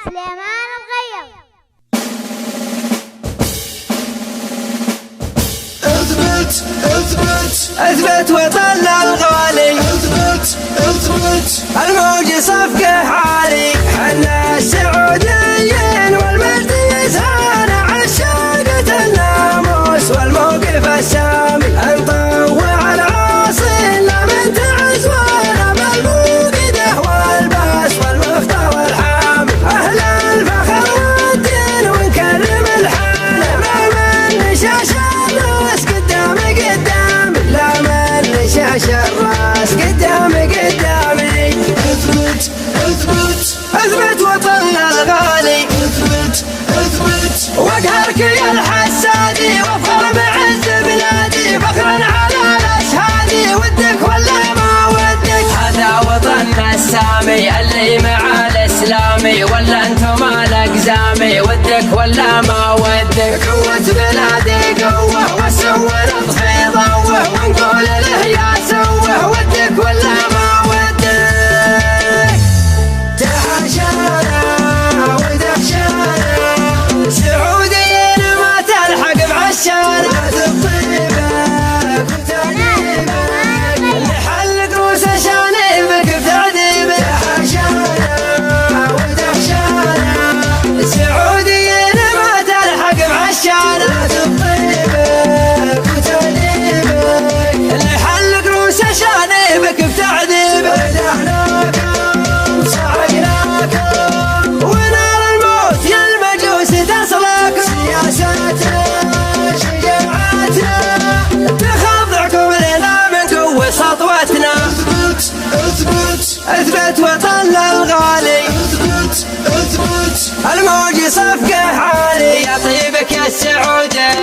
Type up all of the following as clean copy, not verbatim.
سليمان الغير. اثبت اثبت اثبت وطننا الغالي، اثبت اثبت الموج صفقه عالي، حنا السعوديين والمجد يسهر عشاقة الناموس والموقف السامي، نطوع العاصي لا من تعز ولا بالموقده والباس والمفتى والحامي، اهل الفخر والدين ونكرم الحال، لا من نشاش الراس قدامي لا من نشاش الراس قدامي اثبت اثبت اثبت وطننا الغالي، اثبت اثبت وقهرك يا الحسادي وفخر بعز بلادي، فخرا على الاشهادي، ودك ولا ما ودك، هذا وطننا السامي اللي مع الاسلامي، ولا انتم الاقزامي، ودك ولا ما ودك، قوة بلادي قوة والسوى نطفي ضوه، ونقول له يا سوه، ودك ولا ما ودك، تحاشانا ودهشانا سعوديين ما تلحق بعشانا، تطيبك وتعذيبك نحلق روس شانيبك بتعذيبك، تحاشانا ودهشانا سعوديين ما تلحق بعشانا، تطيبك وتعذيبك نحلق روس شانيبك بتعذيبك، ونار الموت يا المجوس تصلك، سياستنا شجاعتنا تخضعكم لنا من قوة سطوتنا، اثبت اثبت اثبت وطننا الغالي، اثبت اثبت الموج صفقه عالي، يا طيبك يا السعودية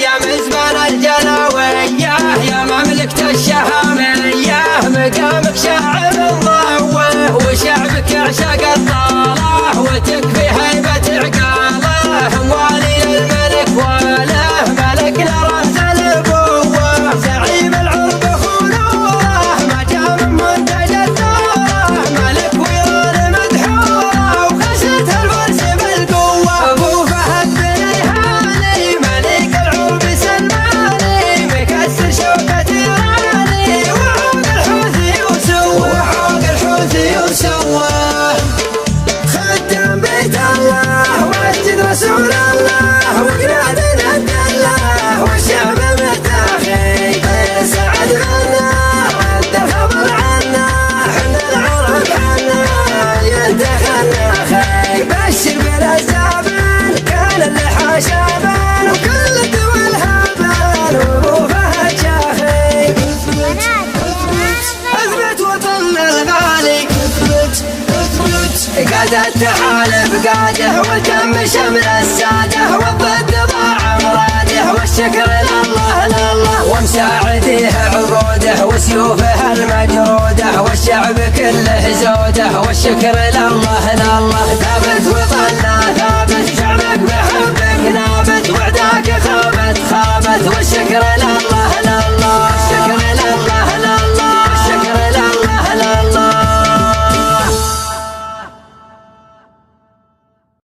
يا مزبل الجلاوية يا مملكة الشهامية، مقامك شاعر الضوء وشعبك يعشق الطالة، وتكفي هيبة عقاله موالي الملك وله، ملكنا رمز الابوة زعيم العرب خلوله، ما جاء من منتج الثوره، ملك ويران مدحوره وخشة الفرس بالقوة، ابو فهد بن ريحاني ملك العرب سلماني، مكسر شوكة ايراني وعوق الحوثي وسوى، خدم بيت الله ومسجد رسول الله وقنادنا الدله، والشعب مرتاخي سعد منا ود الخبر عنا، حنا العرب حنا ينتخلنا خي، بشر بالازابن كان اللحى شابن وكل الدول هابن، وابو فهد شاخي، اثبت وطننا الغالي، اثبت اثبت قاد التحالف قاده وتم شمل الساده، والضد ضاع مراده، والشكر لله ومساعديه عقوده، وسيوفه المجروده، والشعب كله زوده، والشكر لله ثابت